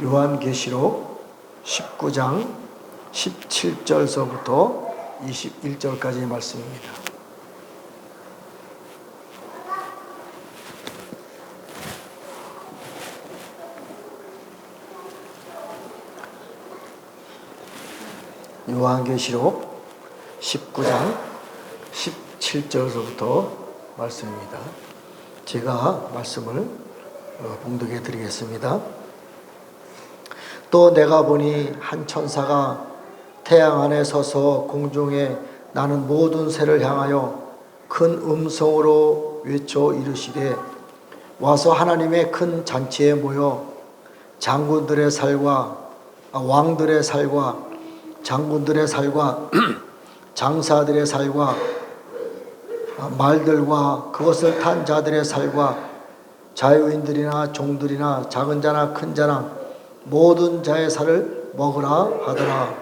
요한계시록 19장 17절서부터 21절까지의 말씀입니다. 요한계시록 19장 17절서부터 말씀입니다. 제가 말씀을 봉독해 드리겠습니다. 또 내가 보니 한 천사가 태양 안에 서서 공중에 나는 모든 새를 향하여 큰 음성으로 외쳐 이르시되 와서 하나님의 큰 잔치에 모여 장군들의 살과 왕들의 살과 장군들의 살과 장사들의 살과 말들과 그것을 탄 자들의 살과 자유인들이나 종들이나 작은 자나 큰 자나 모든 자의 살을 먹으라 하더라.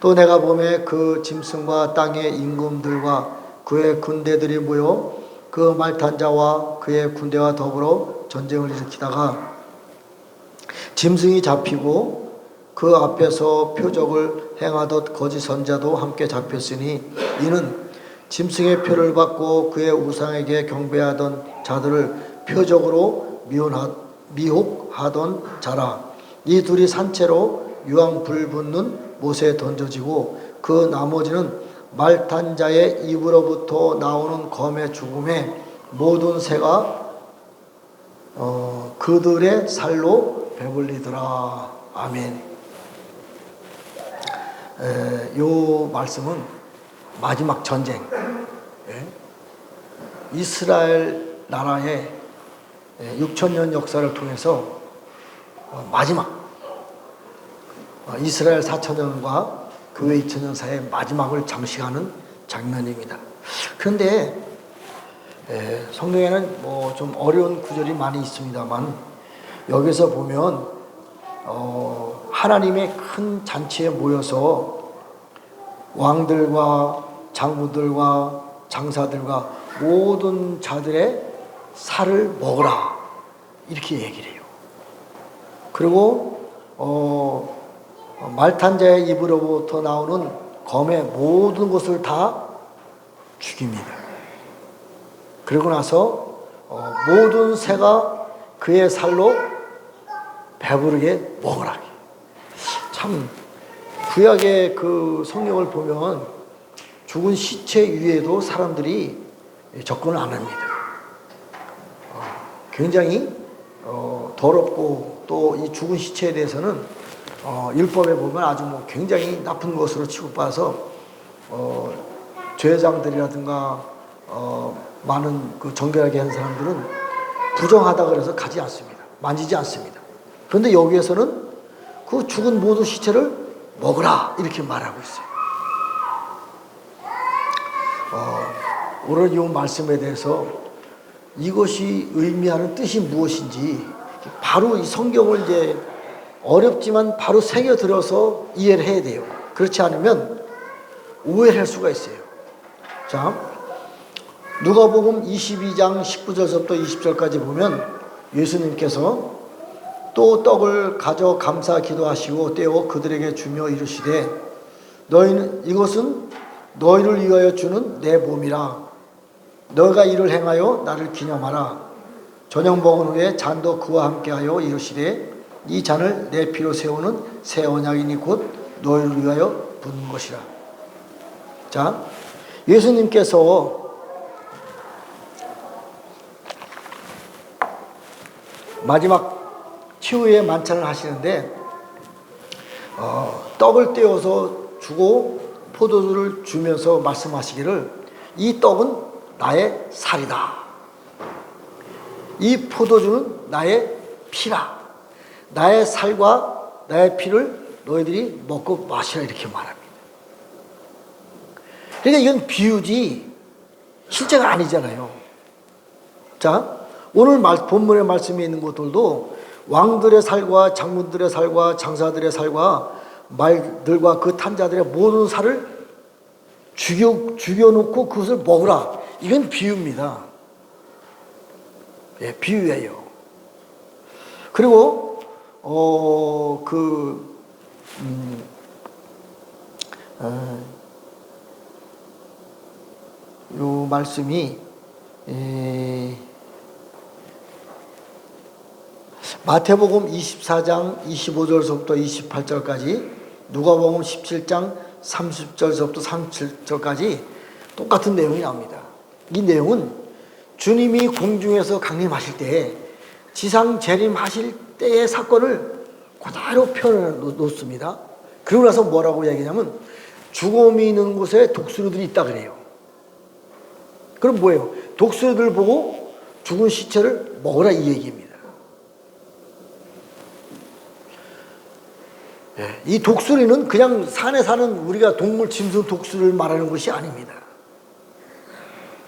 또 내가 보매 그 짐승과 땅의 임금들과 그의 군대들이 모여 그 말 탄 자와 그의 군대와 더불어 전쟁을 일으키다가 짐승이 잡히고 그 앞에서 표적을 행하던 거짓 선자도 함께 잡혔으니 이는 짐승의 표를 받고 그의 우상에게 경배하던 자들을 표적으로 미혹하던 자라. 이 둘이 산채로 유황 불 붙는 못에 던져지고 그 나머지는 말 탄 자의 입으로부터 나오는 검의 죽음에 모든 새가 그들의 살로 배불리더라. 아멘. 요 말씀은 마지막 전쟁, 이스라엘 나라의 6,000년 역사를 통해서 마지막 이스라엘 4,000년과 교회 2,000년 사이의 마지막을 장식하는 장면입니다. 그런데 성경에는 뭐 좀 어려운 구절이 많이 있습니다만 여기서 보면 하나님의 큰 잔치에 모여서 왕들과 장군들과 장사들과 모든 자들의 살을 먹으라 이렇게 얘기를 해요. 그리고 말 탄 자의 입으로부터 나오는 검의 모든 것을 다 죽입니다. 그러고 나서 모든 새가 그의 살로 배부르게 먹으라. 참 구약의 그 성경을 보면 죽은 시체 위에도 사람들이 접근을 안 합니다. 굉장히 더럽고 또 이 죽은 시체에 대해서는 율법에 보면 아주 뭐 굉장히 나쁜 것으로 취급받아서 죄장들이라든가 많은 그 정결하게 하는 사람들은 부정하다 그래서 가지 않습니다. 만지지 않습니다. 그런데 여기에서는 그 죽은 모든 시체를 먹으라 이렇게 말하고 있어요. 오늘 이 말씀에 대해서 이것이 의미하는 뜻이 무엇인지 바로 이 성경을 이제 어렵지만 바로 새겨들어서 이해를 해야 돼요. 그렇지 않으면 오해를 할 수가 있어요. 자, 누가복음 22장 19절부터 20절까지 보면 예수님께서 또 떡을 가져 감사 기도하시고 떼어 그들에게 주며 이르시되 너희는 이것은 너희를 위하여 주는 내 몸이라. 너희가 이를 행하여 나를 기념하라. 저녁 먹은 후에 잔도 그와 함께하여 이르시되 이 잔을 내 피로 세우는 새 언약이니 곧 너희를 위하여 붓는 것이라. 자, 예수님께서 마지막 최후의 만찬을 하시는데 떡을 떼어서 주고 포도주를 주면서 말씀하시기를 이 떡은 나의 살이다. 이 포도주는 나의 피라. 나의 살과 나의 피를 너희들이 먹고 마시라 이렇게 말합니다. 그러니까 이건 비유지 실제가 아니잖아요. 자, 오늘 본문의 말씀에 있는 것들도 왕들의 살과 장군들의 살과 장사들의 살과 말들과 그 탄자들의 모든 살을 죽여놓고 그것을 먹으라. 이건 비유입니다. 비유예요. 그리고 요 말씀이 마태복음 24장 25절서부터 28절까지, 누가복음 17장 30절서부터 37절까지 똑같은 내용이 나옵니다. 이 내용은 주님이 공중에서 강림하실 때, 지상 재림하실 때의 사건을 그대로 표현해 놓습니다. 그러고 나서 뭐라고 얘기하냐면, 죽음이 있는 곳에 독수리들이 있다 그래요. 그럼 뭐예요? 독수리들 보고 죽은 시체를 먹으라, 이 얘기입니다. 이 독수리는 그냥 산에 사는 우리가 동물, 짐승 독수리를 말하는 것이 아닙니다.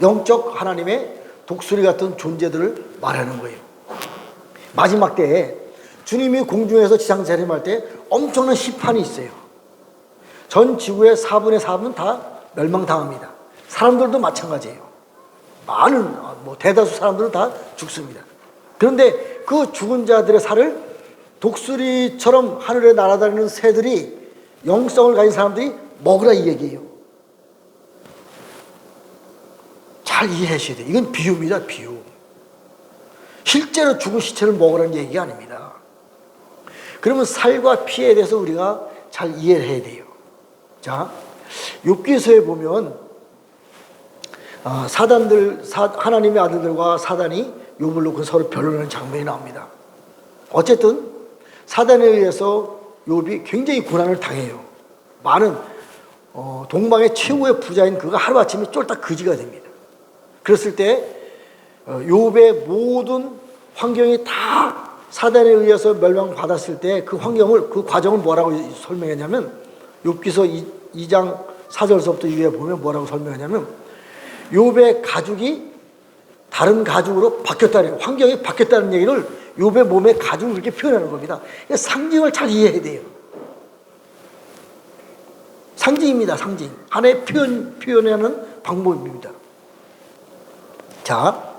영적 하나님의 독수리 같은 존재들을 말하는 거예요. 마지막 때에 주님이 공중에서 지상 재림할 때 엄청난 심판이 있어요. 전 지구의 4분의 4는 다 멸망당합니다. 사람들도 마찬가지예요. 많은 대다수 사람들은 다 죽습니다. 그런데 그 죽은 자들의 살을 독수리처럼 하늘에 날아다니는 새들이, 영성을 가진 사람들이 먹으라, 이 얘기예요. 잘 이해하셔야 돼요. 이건 비유입니다, 비유. 실제로 죽은 시체를 먹으라는 얘기가 아닙니다. 그러면 살과 피에 대해서 우리가 잘 이해를 해야 돼요. 자, 욥기서에 보면 하나님의 아들들과 사단이 욥을 놓고 서로 변론하는 장면이 나옵니다. 어쨌든 사단에 의해서 욥이 굉장히 고난을 당해요. 많은 동방의 최고의 부자인 그가 하루아침에 쫄딱 거지가 됩니다. 그랬을 때 욥의 모든 환경이 다 사단에 의해서 멸망받았을 때 그 환경을, 그 과정을 뭐라고 설명했냐면, 욥기서 2장 4절서부터 위에 보면 뭐라고 설명하냐면, 욥의 가죽이 다른 가죽으로 바뀌었다는, 환경이 바뀌었다는 얘기를 욥의 몸의 가죽을 그렇게 표현하는 겁니다. 상징을 잘 이해해야 돼요. 상징입니다, 상징. 하나의 표현하는 방법입니다. 자,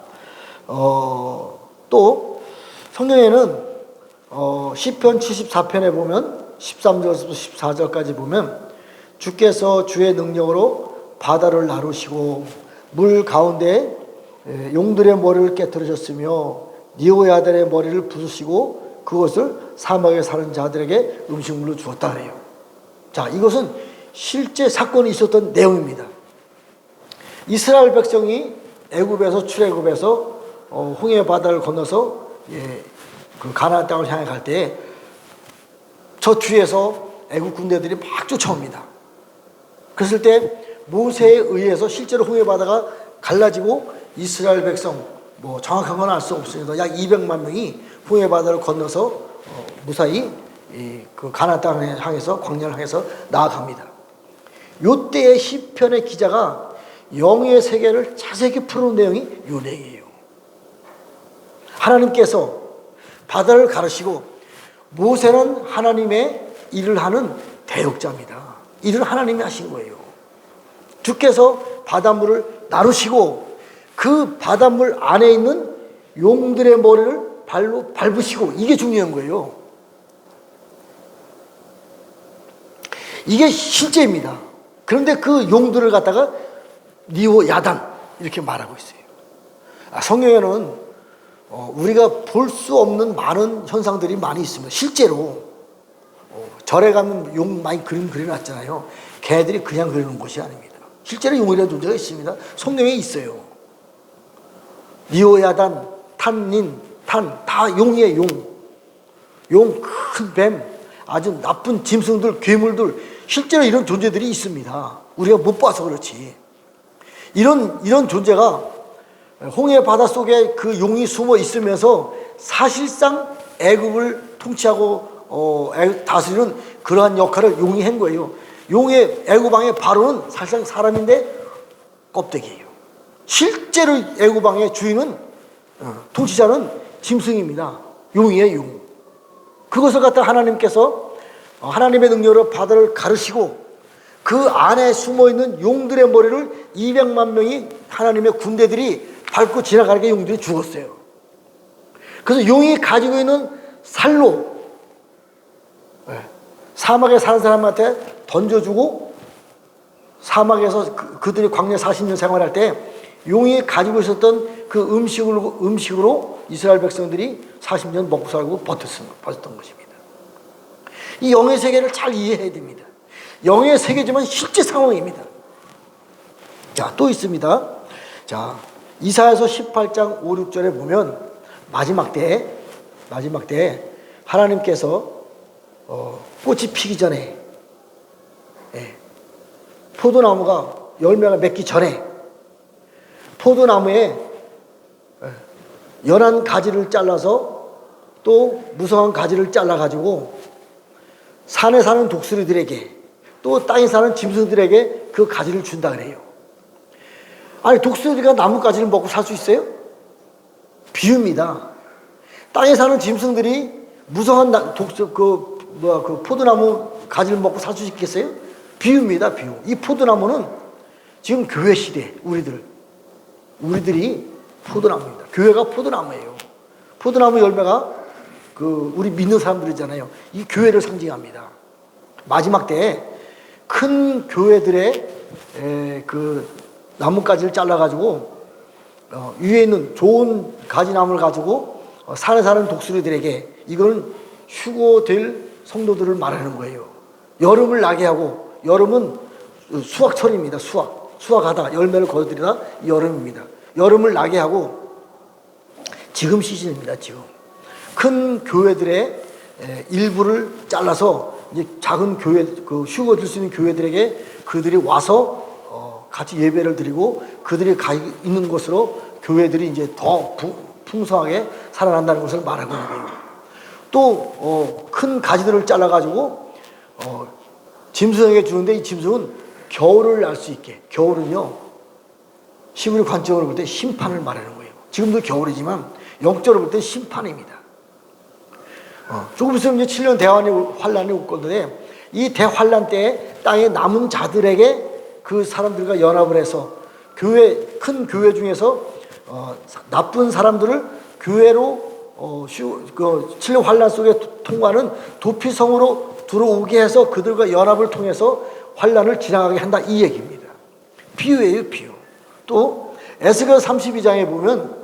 또 성경에는 시편 74편에 보면 13절부터 14절까지 보면, 주께서 주의 능력으로 바다를 나누시고 물 가운데 용들의 머리를 깨뜨리셨으며 니오야들의 머리를 부수시고 그것을 사막에 사는 자들에게 음식물로 주었다 그래요. 자, 이것은 실제 사건이 있었던 내용입니다. 이스라엘 백성이 애굽에서 출애굽해서 홍해 바다를 건너서 그 가나안 땅을 향해 갈 때 저 뒤에서 애굽 군대들이 막 쫓아옵니다. 그랬을 때 모세에 의해서 실제로 홍해 바다가 갈라지고 이스라엘 백성, 정확한 건 알 수 없습니다. 약 200만 명이 홍해 바다를 건너서 무사히 그 가나안 땅을 향해서, 광야를 향해서 나아갑니다. 요때의 시편의 기자가 영의 세계를 자세히 푸는 내용이 요 내용이에요. 하나님께서 바다를 가르시고, 모세는 하나님의 일을 하는 대역자입니다. 일을 하나님이 하신 거예요. 주께서 바닷물을 나누시고 그 바닷물 안에 있는 용들의 머리를 발로 밟으시고, 이게 중요한 거예요. 이게 실제입니다. 그런데 그 용들을 갖다가 니오 야단 이렇게 말하고 있어요. 성경에는 우리가 볼 수 없는 많은 현상들이 많이 있습니다. 실제로 절에 가면 용 많이 그려놨잖아요. 걔들이 그냥 그려놓은 것이 아닙니다. 실제로 용이라는 존재가 있습니다. 성경에 있어요. 니오야단, 탄닌, 다 용이에요. 용, 큰 뱀, 아주 나쁜 짐승들, 괴물들, 실제로 이런 존재들이 있습니다. 우리가 못 봐서 그렇지. 이런 존재가 홍해 바다 속에 그 용이 숨어 있으면서 사실상 애굽을 통치하고 다스리는 그러한 역할을 용이 한 거예요. 용의 애굽왕의 바로는 사실상 사람인데 껍데기예요. 실제로 애굽왕의 주인은, 통치자는 짐승입니다. 용이에요, 용. 그것을 갖다 하나님께서 하나님의 능력으로 바다를 가르시고 그 안에 숨어있는 용들의 머리를 200만 명이 하나님의 군대들이 밟고 지나가니까 용들이 죽었어요. 그래서 용이 가지고 있는 살로 사막에 사는 사람한테 던져주고 사막에서 그들이 광야 40년 생활할 때 용이 가지고 있었던 그 음식으로 이스라엘 백성들이 40년 먹고 살고 버텼던 것입니다. 이 영의 세계를 잘 이해해야 됩니다. 영의 세계지만 실제 상황입니다. 자, 또 있습니다. 자, 이사야서 18장 5, 6절에 보면 마지막 때에 하나님께서 꽃이 피기 전에 포도나무가 열매가 맺기 전에 포도나무에 연한 가지를 잘라서 또 무성한 가지를 잘라가지고 산에 사는 독수리들에게 또 땅에 사는 짐승들에게 그 가지를 준다 그래요. 아니, 독수리가 나뭇가지를 먹고 살 수 있어요? 비유입니다. 땅에 사는 짐승들이 무성한 그 포도나무 가지를 먹고 살 수 있겠어요? 비유입니다, 비유. 이 포도나무는 지금 교회 시대, 우리들이 포도나무입니다. 교회가 포도나무예요. 포도나무 열매가 우리 믿는 사람들이잖아요. 이 교회를 상징합니다. 마지막 때에 큰 교회들의 그 나뭇가지를 잘라가지고 위에 있는 좋은 가지나무를 가지고 산에 사는 독수리들에게 이건 휴고될 성도들을 말하는 거예요. 여름을 나게 하고, 여름은 수확철입니다. 수확하다 열매를 거두리다 여름입니다. 여름을 나게 하고 지금 시즌입니다. 지금 큰 교회들의 일부를 잘라서 이제 작은 교회, 그 휴거 들 수 있는 교회들에게 그들이 와서 같이 예배를 드리고 그들이 가 있는 곳으로 교회들이 이제 더 풍성하게 살아난다는 것을 말하고 있는 거예요. 또 큰 가지들을 잘라가지고 짐승에게 주는데 이 짐승은 겨울을 날 수 있게, 겨울은요 시므리 관점으로 볼 때 심판을 말하는 거예요. 지금도 겨울이지만 영적으로 볼 때 심판입니다. 조금 있으면 이제 7년 대환의 환란이 올 건데 이 대환란 때에 땅에 남은 자들에게 그 사람들과 연합을 해서 큰 교회 중에서 나쁜 사람들을 교회로 7년 환란 속에 통과하는 도피성으로 들어오게 해서 그들과 연합을 통해서 환란을 지나가게 한다, 이 얘기입니다. 비유예요, 비유. 또 에스겔 32장에 보면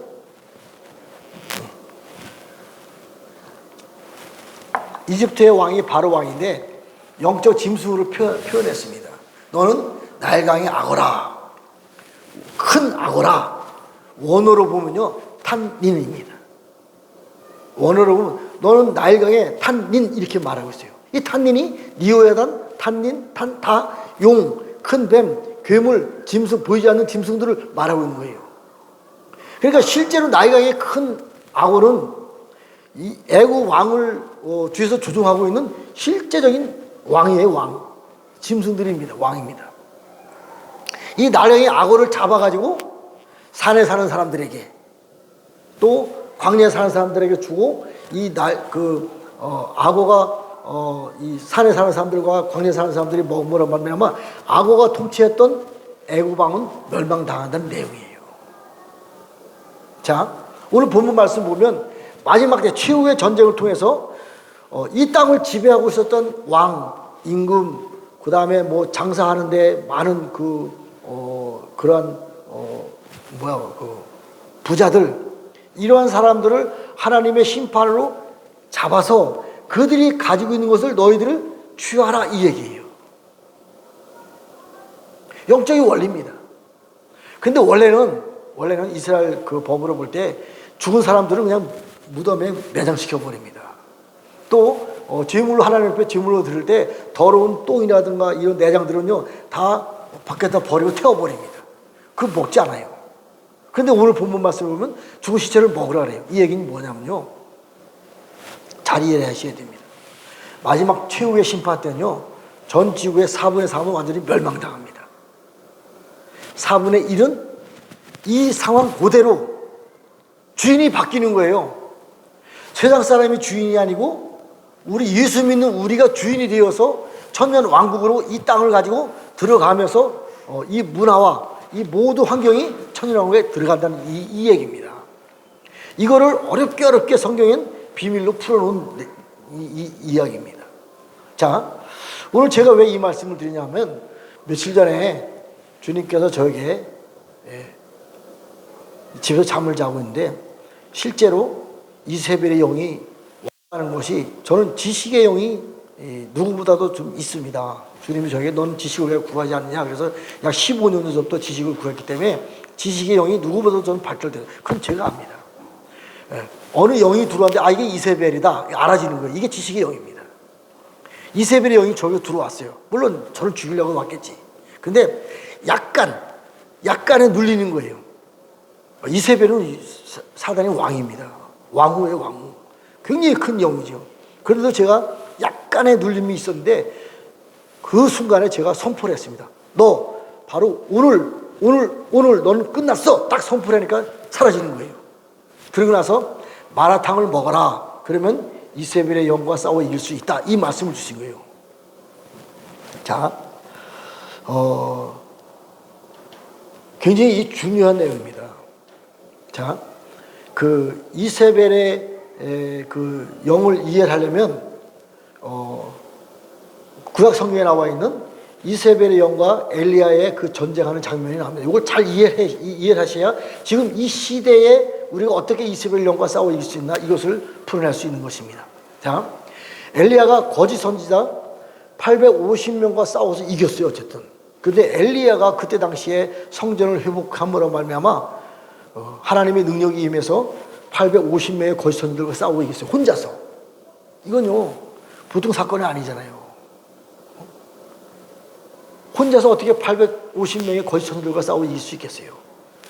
이집트의 왕이 바로 왕인데 영적 짐승으로 표현했습니다. 너는 나일강의 악어라, 큰 악어라. 원어로 보면요 탄닌입니다. 원어로 보면 너는 나일강의 탄닌 이렇게 말하고 있어요. 이 탄닌이 니오야단, 탄닌, 다 용, 큰 뱀, 괴물, 짐승, 보이지 않는 짐승들을 말하고 있는 거예요. 그러니까 실제로 나일강의 큰 악어는 이 애국 왕을 뒤에서 조종하고 있는 실제적인 왕이에요, 왕. 짐승들입니다, 왕입니다. 이 나일강의 악어를 잡아가지고 산에 사는 사람들에게 또 광야에 사는 사람들에게 주고 악어가 이 산에 사는 사람들과 광야에 사는 사람들이 뭐라고 말하면 악어가 통치했던 애국 왕은 멸망당한다는 내용이에요. 자, 오늘 본문 말씀 보면 마지막 때 최후의 전쟁을 통해서 이 땅을 지배하고 있었던 왕, 임금, 그 다음에 뭐 장사하는데 많은 그러한 부자들, 이러한 사람들을 하나님의 심판으로 잡아서 그들이 가지고 있는 것을 너희들을 취하라, 이 얘기예요. 영적인 원리입니다. 근데 원래는 이스라엘 그 법으로 볼 때 죽은 사람들은 그냥 무덤에 매장시켜 버립니다. 또 제물로 하나님 앞에 제물로 드릴 때 더러운 똥이라든가 이런 내장들은요 다 밖에다 버리고 태워버립니다. 그거 먹지 않아요. 그런데 오늘 본문 말씀을 보면 죽은 시체를 먹으라 그래요. 이 얘기는 뭐냐면요, 잘 이해하셔야 됩니다. 마지막 최후의 심판 때는요 전 지구의 4분의 3은 완전히 멸망당합니다. 4분의 1은 이 상황 그대로 주인이 바뀌는 거예요. 세상 사람이 주인이 아니고 우리 예수 믿는 우리가 주인이 되어서 천년 왕국으로 이 땅을 가지고 들어가면서 이 문화와 이 모든 환경이 천년 왕국에 들어간다는 이 얘기입니다. 이거를 어렵게 성경엔 비밀로 풀어놓은 이 이야기입니다. 자, 오늘 제가 왜 이 말씀을 드리냐면 며칠 전에 주님께서 저에게 집에서 잠을 자고 있는데 실제로 이세벨의 영이 하는 것이 저는 지식의 영이 누구보다도 좀 있습니다. 주님이 저에게 넌 지식을 왜 구하지 않느냐 그래서 약 15년 전부터 지식을 구했기 때문에 지식의 영이 누구보다도 저는 발달돼요. 그건 제가 압니다. 어느 영이 들어왔는데 이게 이세벨이다 알아지는 거예요. 이게 지식의 영입니다. 이세벨의 영이 저기로 들어왔어요. 물론 저를 죽이려고 왔겠지. 근데 약간의 눌리는 거예요. 이세벨은 사단의 왕입니다. 왕후예요, 왕후. 굉장히 큰 영이죠. 그래도 제가 약간의 눌림이 있었는데 그 순간에 제가 선포를 했습니다. 너 바로 오늘 너는 끝났어. 딱 선포를 하니까 사라지는 거예요. 그러고 나서 마라탕을 먹어라. 그러면 이세벨의 영과 싸워 이길 수 있다. 이 말씀을 주신 거예요. 자, 굉장히 중요한 내용입니다. 자, 그 이세벨의 그 영을 이해하려면 구약 성경에 나와 있는 이세벨의 영과 엘리야의 그 전쟁하는 장면이 나옵니다. 이걸 잘 이해하셔야 지금 이 시대에 우리가 어떻게 이세벨 영과 싸워 이길 수 있나 이것을 풀어낼 수 있는 것입니다. 자, 엘리야가 거짓 선지자 850명과 싸워서 이겼어요. 어쨌든. 근데 엘리야가 그때 당시에 성전을 회복함으로 말미암아 하나님의 능력이 임해서 850명의 거짓 선지자들과 싸우고 이겼어요. 혼자서. 이건요 보통 사건이 아니잖아요. 혼자서 어떻게 850명의 거짓 선지자들과 싸우고 이길 수 있겠어요?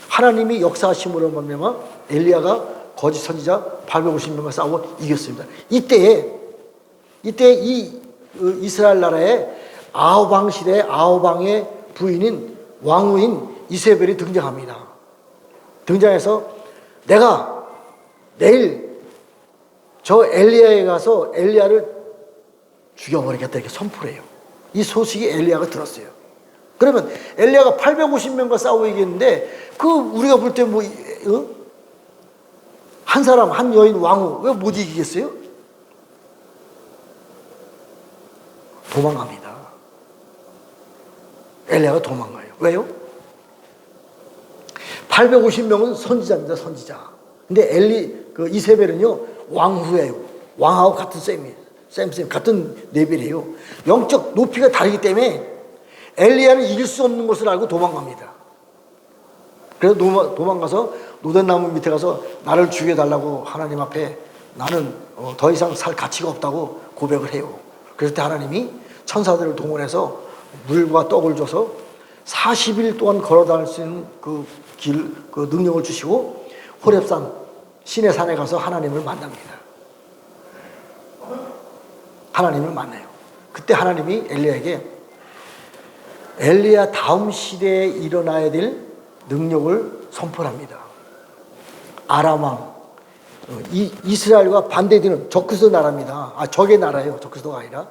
하나님이 역사하심으로 말미암아 엘리야가 거짓 선지자 850명과 싸우고 이겼습니다. 이때 이 이스라엘 나라의 아합 시대의 아합의 부인인 왕후인 이세벨이 등장합니다. 등장해서 내가 내일 저 엘리야에 가서 엘리야를 죽여버리겠다 이렇게 선포를 해요. 이 소식이 엘리야가 들었어요. 그러면 엘리야가 850명과 싸우고 이겼는데 그 우리가 볼 때 뭐 한 사람 한 여인 왕후 왜 못 이기겠어요? 도망갑니다. 엘리야가 도망가요. 왜요? 850명은 선지자입니다. 선지자. 근데 이세벨은요 왕후예요. 왕하고 같은 셈이에요. 같은 레벨이에요. 영적 높이가 다르기 때문에 엘리야는 이길 수 없는 것을 알고 도망갑니다. 그래서 도망가서 노된나무 밑에 가서 나를 죽여달라고 하나님 앞에 나는 더 이상 살 가치가 없다고 고백을 해요. 그럴 때 하나님이 천사들을 동원해서 물과 떡을 줘서 40일 동안 걸어 다닐 수 있는 그 능력을 주시고 호렙산 신의 산에 가서 하나님을 만납니다. 하나님을 만나요. 그때 하나님이 엘리야에게 엘리야 다음 시대에 일어나야 될 능력을 선포합니다. 아람 왕 이스라엘과 반대되는 적그리스도 나라입니다. 적의 나라예요. 적그리스도가 아니라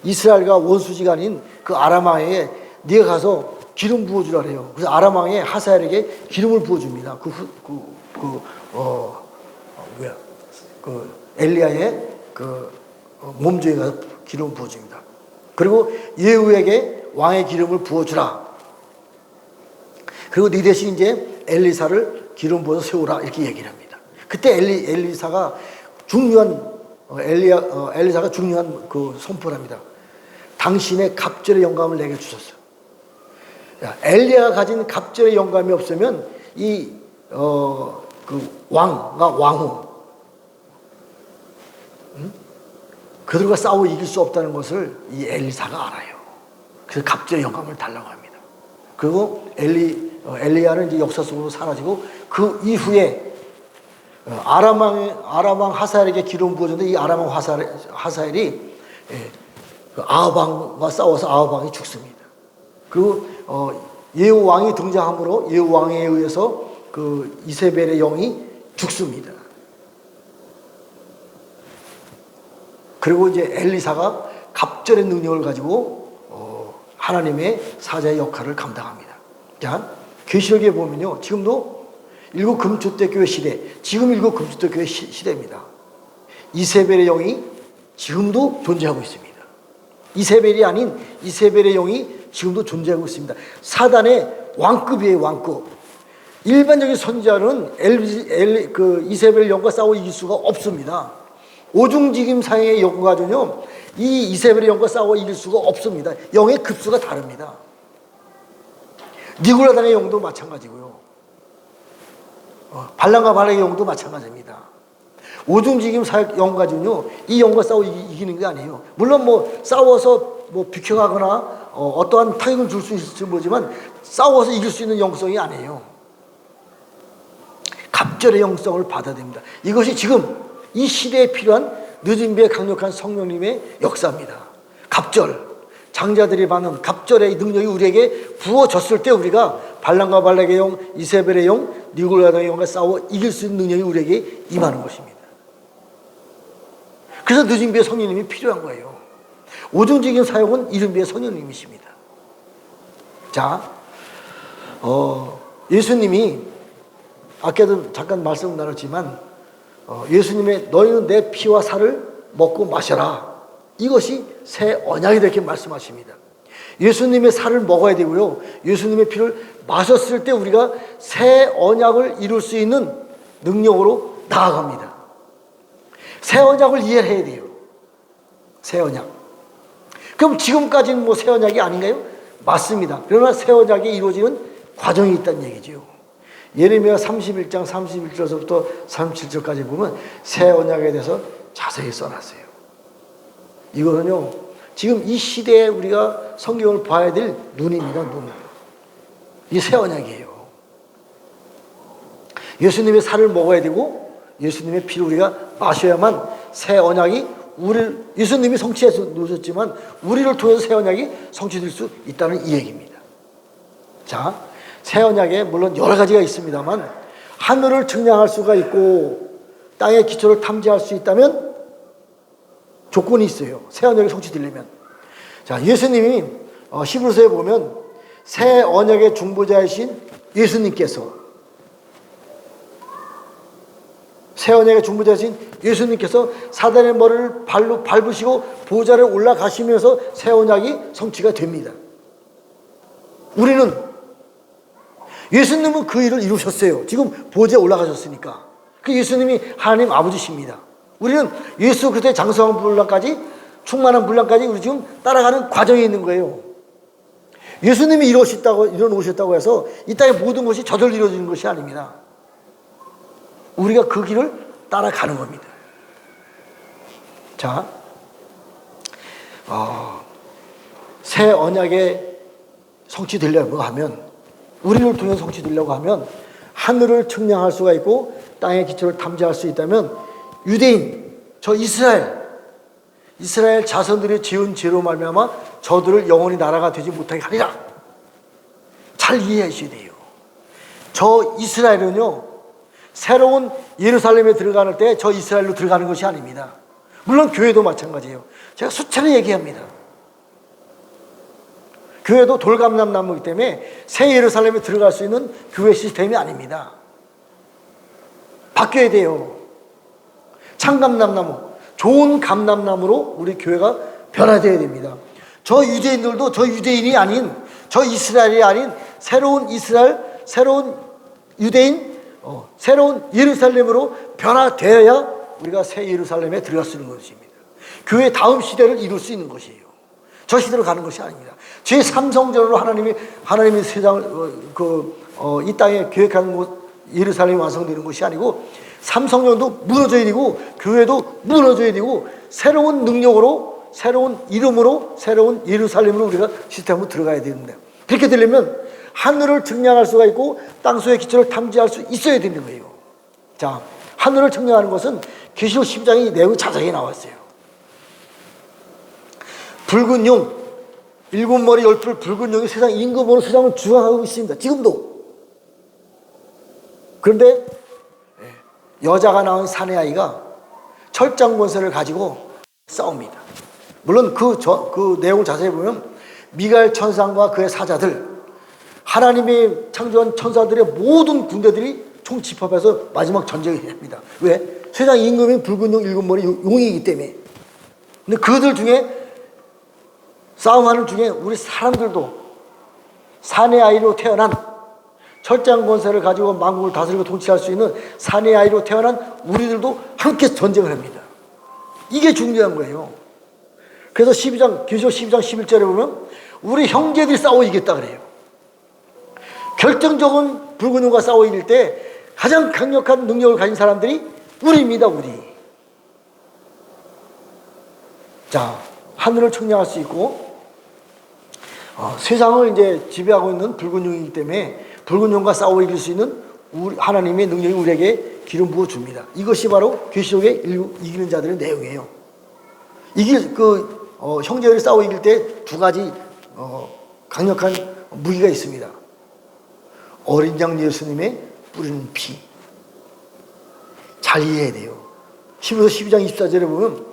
이스라엘과 원수지가 아닌 그 아람 왕에게 네가 가서 기름 부어주라 그래요. 그래서 아람 왕의 하사엘에게 기름을 부어줍니다. 엘리야의 몸종에 가서 기름을 부어줍니다. 그리고 예후에게 왕의 기름을 부어주라. 그리고 네 대신 이제 엘리사를 기름 부어서 세우라 이렇게 얘기를 합니다. 그때 엘리사가 중요한 엘리사가 중요한 그 선포를 합니다. 당신의 갑절의 영감을 내게 주셨어요. 엘리야가 가진 갑절의 영감이 없으면 왕과 왕후 그들과 싸워 이길 수 없다는 것을 이 엘리사가 알아요. 그래서 갑절의 영감을 달라고 합니다. 그리고 엘리야는 이제 역사 속으로 사라지고 그 이후에 아람 왕 하사엘에게 기름 부어줬는데 이 아람 왕 하사엘이 아합 왕과 싸워서 아합 왕이 죽습니다. 그리고 예후 왕이 등장함으로 예후 왕에 의해서 그 이세벨의 영이 죽습니다. 그리고 이제 엘리사가 갑절의 능력을 가지고 하나님의 사자의 역할을 감당합니다. 자, 계시록에 보면요, 지금도 일곱 금초대교회 시대, 지금 일곱 금초대교회 시대입니다. 이세벨의 영이 지금도 존재하고 있습니다. 이세벨이 아닌 이세벨의 영이 지금도 존재하고 있습니다. 사단의 왕급이에요, 왕급. 일반적인 선지자는 이세벨 영과 싸워 이길 수가 없습니다. 오중직임 사형의 영 가지고요, 이 이세벨의 영과 싸워 이길 수가 없습니다. 영의 급수가 다릅니다. 니골라당의 영도 마찬가지고요. 발람과 발락의 영도 마찬가지입니다. 오중직임 사역 영 가지고요, 이 영과 싸워 이기는 게 아니에요. 물론 뭐 싸워서 뭐 비켜가거나 어떠한 타격을 줄 수 있을지 모르지만 싸워서 이길 수 있는 영성이 아니에요. 갑절의 영성을 받아야 됩니다. 이것이 지금 이 시대에 필요한 늦은 비에 강력한 성령님의 역사입니다. 갑절, 장자들이 받는 갑절의 능력이 우리에게 부어졌을 때 우리가 발람과 발락의 영, 이세벨의 영, 니골라당의 영과 싸워 이길 수 있는 능력이 우리에게 임하는 것입니다. 그래서 늦은 비에 성령님이 필요한 거예요. 오중직임 사역은 이른 비에 성령님이십니다. 자, 예수님이 아까도 잠깐 말씀 나눴지만 예수님의 너희는 내 피와 살을 먹고 마셔라. 이것이 새 언약이 이렇게 말씀하십니다. 예수님의 살을 먹어야 되고요, 예수님의 피를 마셨을 때 우리가 새 언약을 이룰 수 있는 능력으로 나아갑니다. 새 언약을 이해해야 돼요. 새 언약. 그럼 지금까지는 뭐 새 언약이 아닌가요? 맞습니다. 그러나 새 언약이 이루어지는 과정이 있다는 얘기죠. 예레미야 31장 31절에서부터 37절까지 보면 새 언약에 대해서 자세히 써놨어요. 이거는요, 지금 이 시대에 우리가 성경을 봐야 될 눈입니다, 눈. 이 새 언약이에요. 예수님의 살을 먹어야 되고 예수님의 피를 우리가 마셔야만 새 언약이 예수님이 성취해서 놓으셨지만 우리를 통해서 새 언약이 성취될 수 있다는 이 얘기입니다. 자, 새 언약에 물론 여러 가지가 있습니다만 하늘을 측량할 수가 있고 땅의 기초를 탐지할 수 있다면 조건이 있어요. 새 언약이 성취되려면. 자, 예수님이 히브리서에 보면 새 언약의 중보자이신 예수님께서, 새 언약의 중보자이신 예수님께서 사단의 머리를 발로 밟으시고 보좌를 올라가시면서 새 언약이 성취가 됩니다. 우리는 예수님은 그 일을 이루셨어요. 지금 보좌에 올라가셨으니까. 그 예수님이 하나님 아버지십니다. 우리는 예수 그리스도의 장성한 분량까지, 충만한 분량까지 우리 지금 따라가는 과정에 있는 거예요. 예수님이 이뤄놓으셨다고 해서 이 땅의 모든 것이 저절로 이루어지는 것이 아닙니다. 우리가 그 길을 따라가는 겁니다. 자, 새 언약에 성취되려고 하면, 우리를 통해 성취되려고 하면 하늘을 측량할 수가 있고 땅의 기초를 탐지할 수 있다면 유대인, 저 이스라엘 자손들이 지은 죄로 말미암아 저들을 영원히 나라가 되지 못하게 하리라. 잘 이해하셔야 돼요. 저 이스라엘은요, 새로운 예루살렘에 들어갈 때 저 이스라엘로 들어가는 것이 아닙니다. 물론 교회도 마찬가지예요. 제가 수차례 얘기합니다. 교회도 돌감람나무이기 때문에 새 예루살렘에 들어갈 수 있는 교회 시스템이 아닙니다. 바뀌어야 돼요. 참감람나무, 좋은 감람나무로 우리 교회가 변화되어야 됩니다. 저 유대인들도 저 유대인이 아닌, 저 이스라엘이 아닌 새로운 이스라엘, 새로운 유대인, 새로운 예루살렘으로 변화되어야 우리가 새 예루살렘에 들어갈 수 있는 것입니다. 교회 다음 시대를 이룰 수 있는 것이에요. 저 시대로 가는 것이 아닙니다. 제3성전으로 하나님이 세상을 이 땅에 계획한 곳 예루살렘이 완성되는 것이 아니고 3성전도 무너져야 되고 교회도 무너져야 되고 새로운 능력으로, 새로운 이름으로, 새로운 예루살렘으로 우리가 시스템으로 들어가야 되는데, 그렇게 되려면 하늘을 측량할 수가 있고 땅속의 기초를 탐지할 수 있어야 되는 거예요. 자, 하늘을 측량하는 것은 계시록 10장의 내용이 자세히 나왔어요. 붉은 용, 7머리 10뿔 붉은 용이 세상 임금으로 세상을 주관하고 있습니다. 지금도. 그런데 여자가 낳은 사내 아이가 철장 권세를 가지고 싸웁니다. 물론 그 내용을 자세히 보면 미가엘 천상과 그의 사자들, 하나님이 창조한 천사들의 모든 군대들이 총집합해서 마지막 전쟁을 합니다. 왜? 세상 임금인 붉은 용 7머리 용이기 때문에. 근데 그들 중에 싸움하는 중에 우리 사람들도 사내 아이로 태어난 철장 권세를 가지고 만국을 다스리고 통치할 수 있는 사내 아이로 태어난 우리들도 함께 전쟁을 합니다. 이게 중요한 거예요. 그래서 계시록 12장 11절에 보면 우리 형제들이 싸워 이겼다 그래요. 결정적인 붉은 용과 싸워 이길 때 가장 강력한 능력을 가진 사람들이 우리입니다. 우리. 자, 하늘을 청량할 수 있고 세상을 이제 지배하고 있는 붉은 용이기 때문에 붉은 용과 싸워 이길 수 있는 하나님의 능력이 우리에게 기름 부어 줍니다. 이것이 바로 계시록의 이기는 자들의 내용이에요. 형제들이 싸워 이길 때 두 가지 강력한 무기가 있습니다. 어린 양 예수님의 뿌리는 피. 잘 이해해야 돼요. 히브리서 12장 24절에 보면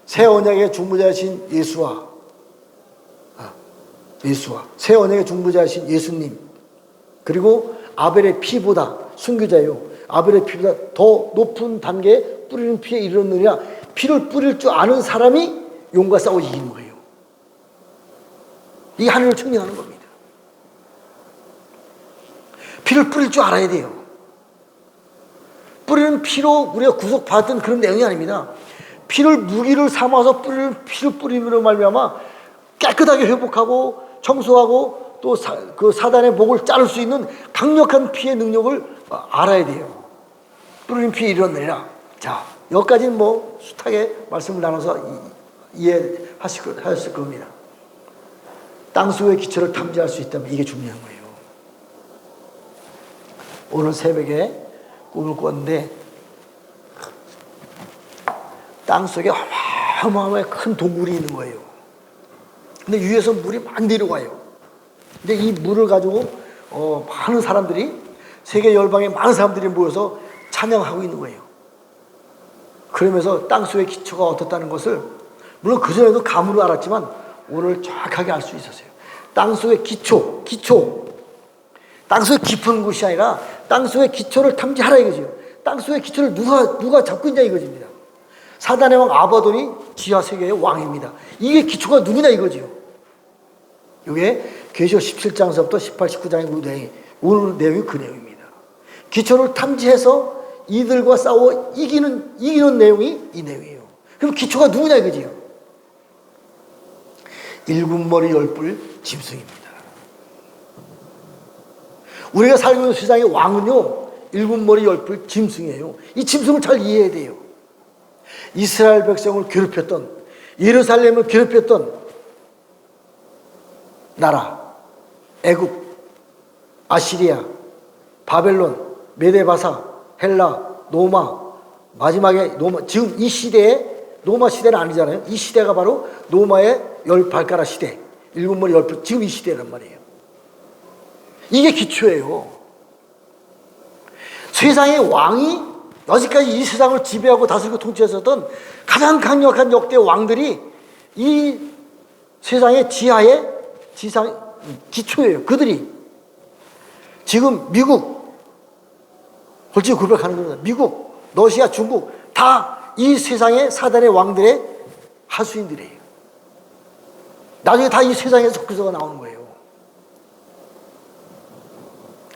새 언약의 중보자이신 예수와 새 언약의 중보자이신 예수님, 그리고 아벨의 피보다 순교자예요. 아벨의 피보다 더 높은 단계에 뿌리는 피에 이르느니라. 피를 뿌릴 줄 아는 사람이 용과 싸워 이기는 거예요. 이게 하늘을 청량하는 겁니다. 피를 뿌릴 줄 알아야 돼요. 뿌리는 피로 우리가 구속받은 그런 내용이 아닙니다. 피를 무기를 삼아서 피를 뿌림으로 말미암아 깨끗하게 회복하고 청소하고 또 그 사단의 목을 자를 수 있는 강력한 피의 능력을 알아야 돼요. 뿌리는 피에 이르느니라. 자, 여기까지는 뭐 숱하게 말씀을 나눠서 이해하실 겁니다. 땅속의 기초를 탐지할 수 있다면 이게 중요한 거예요. 오늘 새벽에 꿈을 꿨는데 땅속에 어마어마하게 큰 동굴이 있는 거예요. 근데 위에서 물이 막 내려와요. 근데 이 물을 가지고 많은 사람들이, 세계 열방에 많은 사람들이 모여서 찬양하고 있는 거예요. 그러면서 땅속의 기초가 어떻다는 것을, 물론 그전에도 감으로 알았지만 오늘 정확하게 알 수 있었어요. 땅속의 기초, 땅속의 깊은 곳이 아니라 땅속의 기초를 탐지하라 이거죠. 땅속의 기초를 누가 잡고 있냐 이거입니다. 사단의 왕 아바돈이 지하 세계의 왕입니다. 이게 기초가 누구냐 이거죠. 이게 계시록 17장서부터 18, 19장의 오늘 내용이 그 내용입니다. 기초를 탐지해서 이들과 싸워 이기는 내용이 이 내용이에요. 그럼 기초가 누구냐 이거지요. 일곱 머리 열뿔 짐승입니다. 우리가 살고 있는 세상의 왕은요, 일곱 머리 열뿔 짐승이에요. 이 짐승을 잘 이해해야 돼요. 이스라엘 백성을 괴롭혔던, 예루살렘을 괴롭혔던 나라, 애굽, 아시리아, 바벨론, 메데바사, 헬라, 노마, 마지막에 지금 이 시대에, 노마 시대는 아니잖아요. 이 시대가 바로 노마의 열 발가락 시대, 일곱 머리 열뿔, 지금 이 시대란 말이에요. 이게 기초예요. 세상의 왕이 여지까지 이 세상을 지배하고 다스리고 통치했었던 가장 강력한 역대 왕들이 이 세상의 기초예요. 그들이 지금 미국, 솔직히 고백하는 겁니다. 미국, 러시아, 중국 다 이 세상의 사단의 왕들의 하수인들이에요. 나중에 다 이 세상에서 석기서가 나오는 거예요.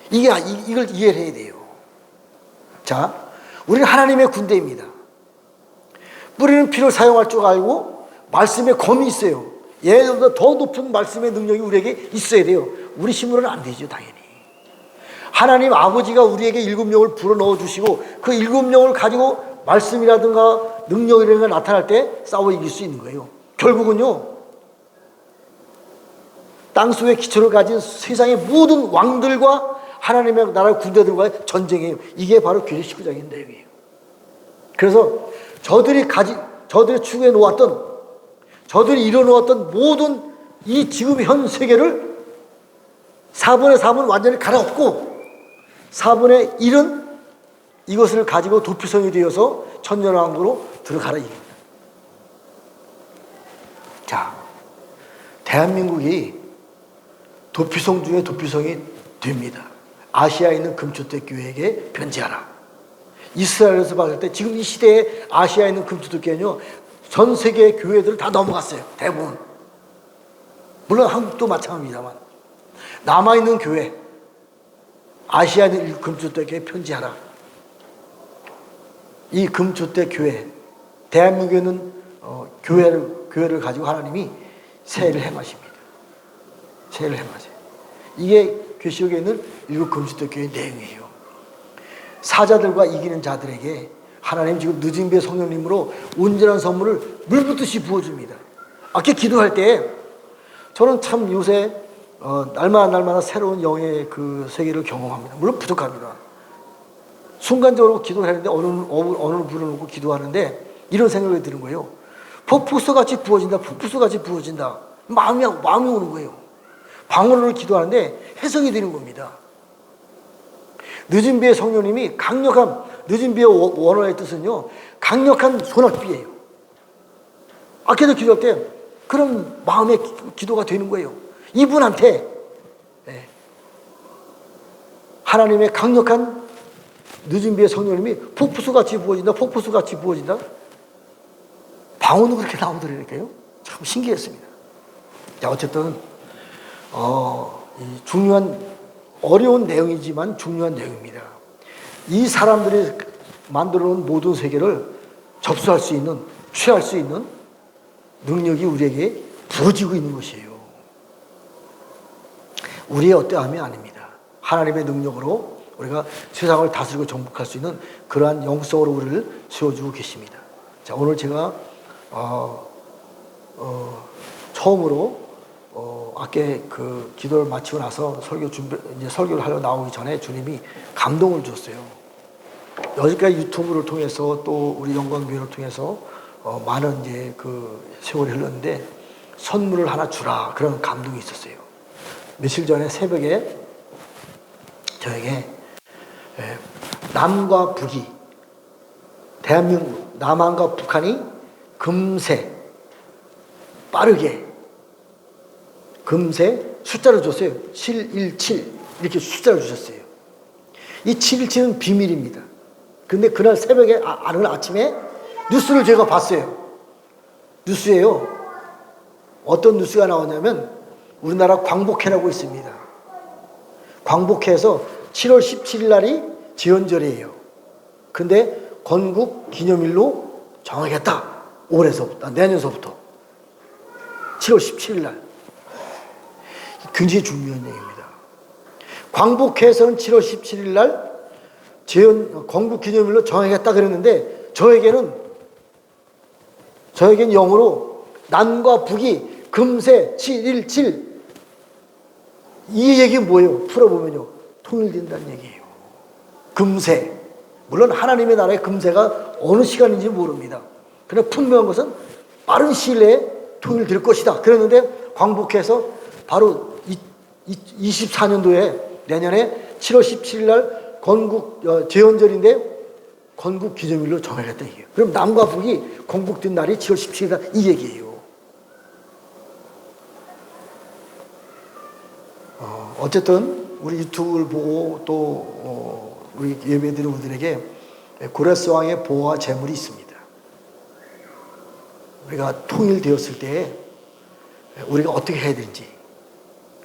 이걸 이해를 해야 돼요. 자, 우리는 하나님의 군대입니다. 뿌리는 피를 사용할 줄 알고 말씀의 검이 있어요. 얘보다 더 높은 말씀의 능력이 우리에게 있어야 돼요. 우리 힘으로는 안 되죠, 당연히. 하나님 아버지가 우리에게 일곱 영을 불어넣어 주시고 그 일곱 영을 가지고 말씀이라든가 능력이라든가 나타날 때 싸워 이길 수 있는 거예요. 결국은요, 땅속의 기초를 가진 세상의 모든 왕들과 하나님의 나라의 군대들과의 전쟁이에요. 이게 바로 계시록 19장의 내용이에요. 그래서 저들이 추구해 놓았던, 저들이 이뤄놓았던 모든 이 지금 현 세계를 4분의 3은 완전히 갈아엎고 4분의 1은 이것을 가지고 도피성이 되어서 천년왕국으로 들어가라 이겁니다. 자, 대한민국이 도피성 중에 도피성이 됩니다. 아시아에 있는 금초대 교회에게 편지하라. 이스라엘에서 봤을 때 지금 이 시대에 아시아에 있는 금초대 교회는요, 전 세계의 교회들을 다 넘어갔어요. 대부분. 물론 한국도 마찬가지입니다만 남아있는 교회, 아시아에 있는 일곱 금주택에 편지하라. 이 금주택 교회, 대한민국에 있는 교회를 가지고 하나님이 세를 행하십니다. 세를 행하세요. 이게 계시록에 있는 일곱 금주택 교회의 내용이에요. 사자들과 이기는 자들에게 하나님 지금 늦은 배 성령님으로 온전한 선물을 물붓듯이 부어줍니다. 아까 기도할 때 저는 참 요새 날마다 새로운 영의 그 세계를 경험합니다. 물론 부족합니다. 순간적으로 기도를 했는데 어느 분을 놓고 기도하는데 이런 생각이 드는 거예요. 폭포수같이 부어진다. 폭포수같이 부어진다. 마음이 오는 거예요. 방언으로 기도하는데 해석이 되는 겁니다. 늦은 비의 성령님이 강력한, 늦은 비의 원어의 뜻은요, 강력한 소낙비예요. 아까도 기도할 때 그런 마음의 기도가 되는 거예요. 이분한테 하나님의 강력한 늦은 비의 성령님이 폭포수같이 부어진다. 폭포수같이 부어진다. 방언도 그렇게 나오더라니까요. 참 신기했습니다. 자, 어쨌든 이 중요한 어려운 내용이지만 중요한 내용입니다. 이 사람들이 만들어 놓은 모든 세계를 접수할 수 있는, 취할 수 있는 능력이 우리에게 부어지고 있는 것이에요. 우리의 어떠함이 아닙니다. 하나님의 능력으로 우리가 세상을 다스리고 정복할 수 있는 그러한 영성으로 우리를 세워주고 계십니다. 자, 오늘 제가 처음으로 아까 그 기도를 마치고 나서 설교를 하려 나오기 전에 주님이 감동을 줬어요. 여기까지 유튜브를 통해서 또 우리 영광교회를 통해서 많은 이제 그 세월이 흘렀는데 선물을 하나 주라 그런 감동이 있었어요. 며칠 전에 새벽에 저에게 남과 북이 대한민국 남한과 북한이 금세 빠르게 금세 숫자를 줬어요. 717 이렇게 숫자를 주셨어요. 이 717은 비밀입니다. 근데 그날 새벽에 오늘 아침에 뉴스를 제가 봤어요. 뉴스예요. 어떤 뉴스가 나오냐면 우리나라 광복회라고 있습니다. 광복회에서 7월 17일 날이 제헌절이에요. 근데 건국 기념일로 정하겠다. 올해서부터 내년서부터 7월 17일 날. 굉장히 중요한 얘기입니다. 광복회에서는 7월 17일 날 건국 기념일로 정하겠다 그랬는데 저에게는 영어로 남과 북이 금세 717 이 얘기 뭐예요? 풀어보면요. 통일된다는 얘기예요. 금세. 물론 하나님의 나라의 금세가 어느 시간인지 모릅니다. 그러나 분명한 것은 빠른 시일 내에 통일될 것이다. 그랬는데 광복회에서 바로 24년도에 내년에 7월 17일 날 건국 제헌절인데 건국 기념일로 정하겠다 이게요. 그럼 남과 북이 건국된 날이 7월 17일 날 이 얘기예요. 어쨌든 우리 유튜브를 보고 또 우리 예배드리는 분들에게 고레스 왕의 보호와 재물이 있습니다. 우리가 통일되었을 때 우리가 어떻게 해야 되는지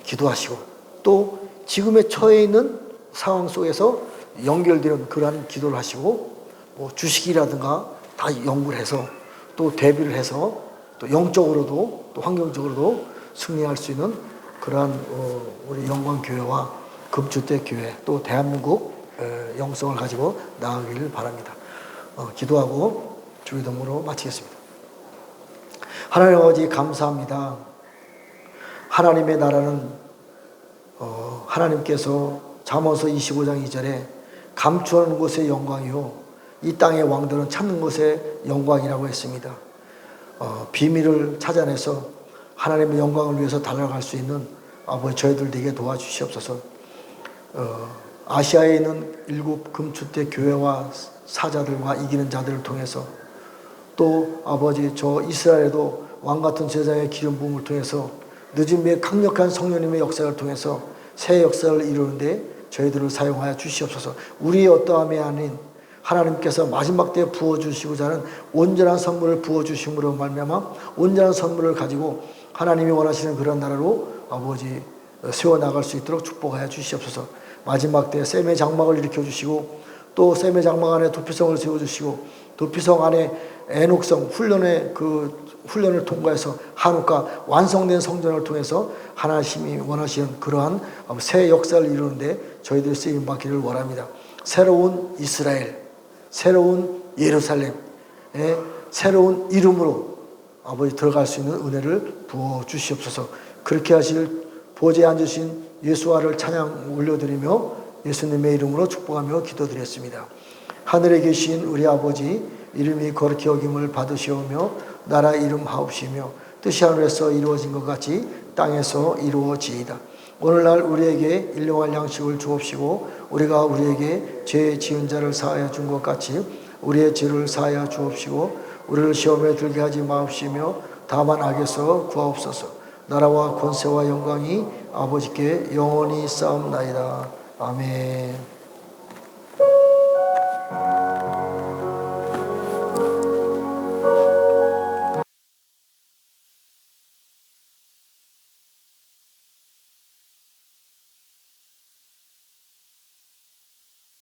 기도하시고 또 지금의 처해 있는 상황 속에서 연결되는 그러한 기도를 하시고 뭐 주식이라든가 다 연구를 해서 또 대비를 해서 또 영적으로도 또 환경적으로도 승리할 수 있는 그러한 우리 영광교회와 금주택교회 또 대한민국 영성을 가지고 나아가기를 바랍니다. 기도하고 주기도문으로 마치겠습니다. 하나님 아버지 감사합니다. 하나님의 나라는 하나님께서 잠언서 25장 2절에 감추하는 것의 영광이요 이 땅의 왕들은 찾는 것의 영광이라고 했습니다. 비밀을 찾아내서 하나님의 영광을 위해서 달려갈 수 있는 아버지 저희들 되게 도와주시옵소서. 아시아에 있는 일곱 금주택 교회와 사자들과 이기는 자들을 통해서 또 아버지 저 이스라엘에도 왕같은 제자의 기름 부음을 통해서 늦은 비의 강력한 성령님의 역사를 통해서 새 역사를 이루는데 저희들을 사용하여 주시옵소서. 우리의 어떠함이 아닌 하나님께서 마지막 때에 부어주시고자 하는 온전한 선물을 부어주심으로 말미암아 온전한 선물을 가지고 하나님이 원하시는 그런 나라로 아버지 세워나갈 수 있도록 축복하여 주시옵소서. 마지막 때 셈의 장막을 일으켜 주시고 또 셈의 장막 안에 도피성을 세워주시고 도피성 안에 애녹성 훈련을 통과해서 한옥과 완성된 성전을 통해서 하나님이 원하시는 그러한 새 역사를 이루는데 저희들이 쓰임받기를 원합니다. 새로운 이스라엘, 새로운 예루살렘, 새로운 이름으로 아버지 들어갈 수 있는 은혜를 부어 주시옵소서. 그렇게 하실 보좌에 앉으신 예수와를 찬양 올려드리며 예수님의 이름으로 축복하며 기도드렸습니다. 하늘에 계신 우리 아버지 이름이 거룩히 여김을 받으시오며 나라 이름 하옵시며 뜻이 하늘에서 이루어진 것 같이 땅에서 이루어지이다. 오늘날 우리에게 일용할 양식을 주옵시고 우리가 우리에게 죄 지은 자를 사하여 준 것 같이 우리의 죄를 사하여 주옵시고 우리를 시험에 들게 하지 마옵시며 다만 악에서 구하옵소서. 나라와 권세와 영광이 아버지께 영원히 쌓옵나이다. 아멘.